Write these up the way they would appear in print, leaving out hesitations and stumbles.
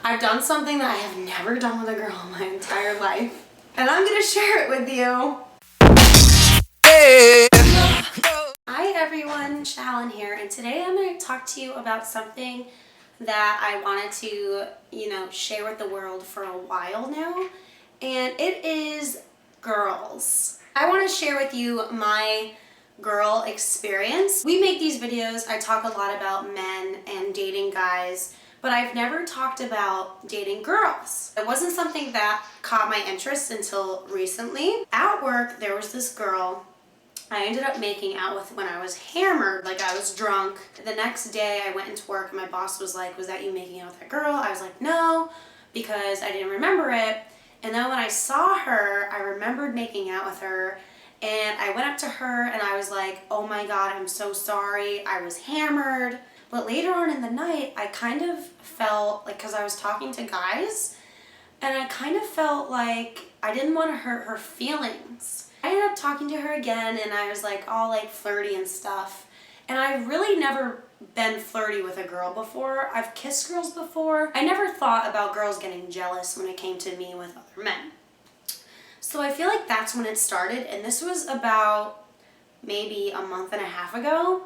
I've done something that I have never done with a girl in my entire life. And I'm gonna share it with you. Hi everyone, Shalyn here, and today I'm going to talk to you about something that I wanted to, share with the world for a while now, and it is girls. I want to share with you my girl experience. We make these videos, I talk a lot about men and dating guys, but I've never talked about dating girls. It wasn't something that caught my interest until recently. At work, there was this girl I ended up making out with when I was hammered, like I was drunk. The next day I went into work and my boss was like, was that you making out with that girl? I was like, no, because I didn't remember it. And then when I saw her, I remembered making out with her, and I went up to her and I was like, oh my God, I'm so sorry, I was hammered. But later on in the night, I kind of felt like, because I was talking to guys, and I kind of felt like I didn't want to hurt her feelings. I ended up talking to her again, and I was like all like flirty and stuff. And I've really never been flirty with a girl before. I've kissed girls before. I never thought about girls getting jealous when it came to me with other men. So I feel like that's when it started, and this was about maybe a month and a half ago.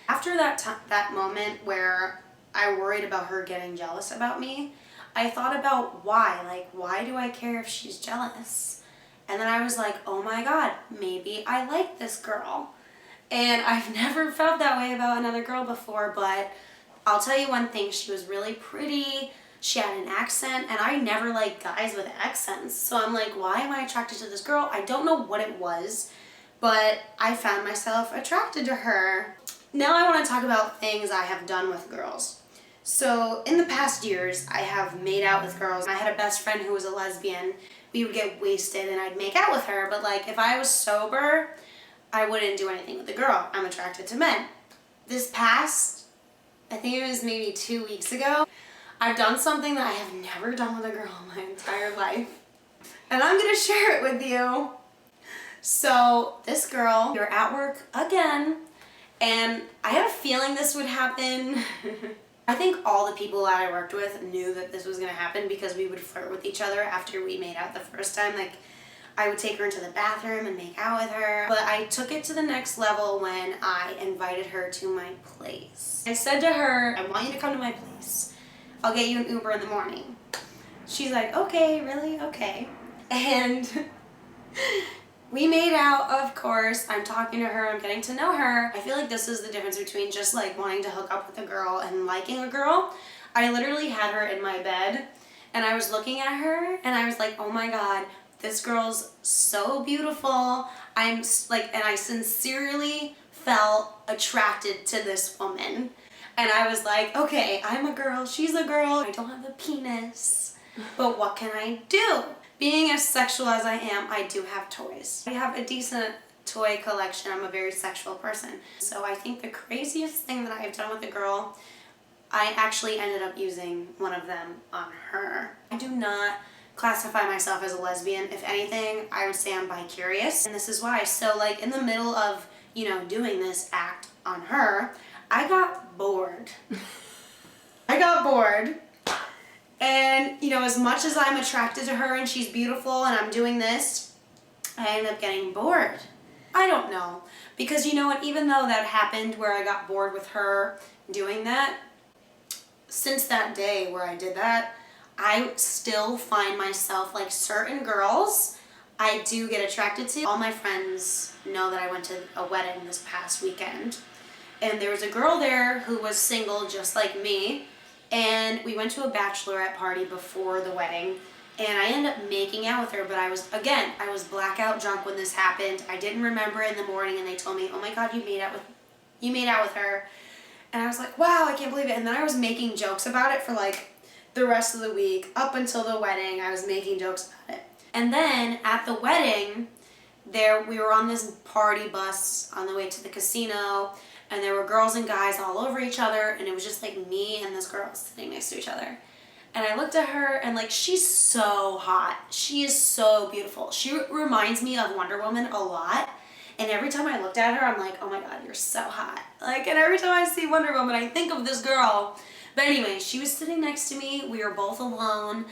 After that moment where I worried about her getting jealous about me, I thought about why. Like, why do I care if she's jealous? And then I was like, oh my God, maybe I like this girl. And I've never felt that way about another girl before, but I'll tell you one thing, she was really pretty, she had an accent, and I never like guys with accents. So I'm like, why am I attracted to this girl? I don't know what it was, but I found myself attracted to her. Now I want to talk about things I have done with girls. So in the past years, I have made out with girls. I had a best friend who was a lesbian. We would get wasted and I'd make out with her, but like if I was sober, I wouldn't do anything with the girl. I'm attracted to men. This past, I think it was maybe 2 weeks ago, I've done something that I have never done with a girl in my entire life. And I'm gonna share it with you. So this girl, we were at work again, and I had a feeling this would happen. I think all the people that I worked with knew that this was going to happen because we would flirt with each other after we made out the first time. Like, I would take her into the bathroom and make out with her. But I took it to the next level when I invited her to my place. I said to her, I want you to come to my place. I'll get you an Uber in the morning. She's like, okay, really? Okay. And we made out, of course. I'm talking to her, I'm getting to know her. I feel like this is the difference between just like wanting to hook up with a girl and liking a girl. I literally had her in my bed and I was looking at her and I was like, oh my God, this girl's so beautiful. And I sincerely felt attracted to this woman. And I was like, okay, I'm a girl, she's a girl. I don't have a penis, but what can I do? Being as sexual as I am, I do have toys. I have a decent toy collection. I'm a very sexual person. So I think the craziest thing that I've done with a girl, I actually ended up using one of them on her. I do not classify myself as a lesbian. If anything, I would say I'm bi-curious. And this is why. So like in the middle of, doing this act on her, I got bored. I got bored. And, as much as I'm attracted to her and she's beautiful and I'm doing this, I end up getting bored. I don't know. Because you know what, even though that happened where I got bored with her doing that, since that day where I did that, I still find myself like certain girls I do get attracted to. All my friends know that I went to a wedding this past weekend. And there was a girl there who was single just like me. And we went to a bachelorette party before the wedding, and I ended up making out with her, but I was blackout drunk when this happened. I didn't remember it in the morning, and they told me, oh my God, you made out with her. And I was like, wow, I can't believe it. And then I was making jokes about it for like the rest of the week. Up until the wedding, I was making jokes about it. And then at the wedding, we were on this party bus on the way to the casino, and there were girls and guys all over each other, and it was just like me and this girl sitting next to each other. And I looked at her, and like, she's so hot. She is so beautiful. She reminds me of Wonder Woman a lot. And every time I looked at her, I'm like, oh my God, you're so hot. Like, and every time I see Wonder Woman, I think of this girl. But anyway, she was sitting next to me. We were both alone.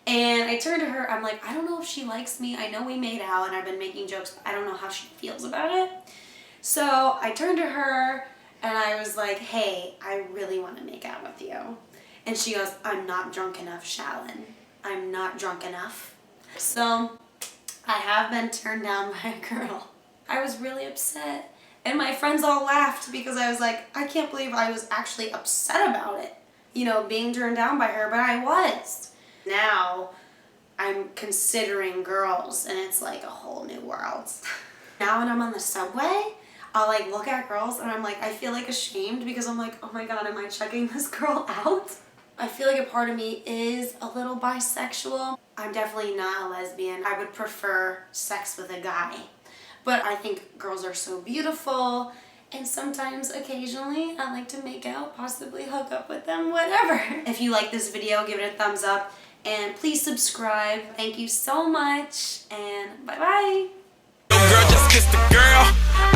And I turned to her. I'm like, I don't know if she likes me. I know we made out and I've been making jokes, but I don't know how she feels about it. So I turned to her and I was like, hey, I really want to make out with you. And she goes, I'm not drunk enough, Shalyn. I'm not drunk enough. So I have been turned down by a girl. I was really upset. And my friends all laughed because I was like, I can't believe I was actually upset about it. You know, being turned down by her, but I was. Now I'm considering girls and it's like a whole new world. Now when I'm on the subway, I'll like look at girls and I'm like, I feel like ashamed because I'm like, oh my God, am I checking this girl out? I feel like a part of me is a little bisexual. I'm definitely not a lesbian. I would prefer sex with a guy. But I think girls are so beautiful, and sometimes, occasionally, I like to make out, possibly hook up with them, whatever. If you like this video, give it a thumbs up, and please subscribe. Thank you so much, and bye-bye. Girl, just kiss the girl.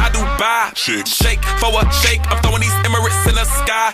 I do buy shake for a shake. I'm throwing these Emirates in the sky.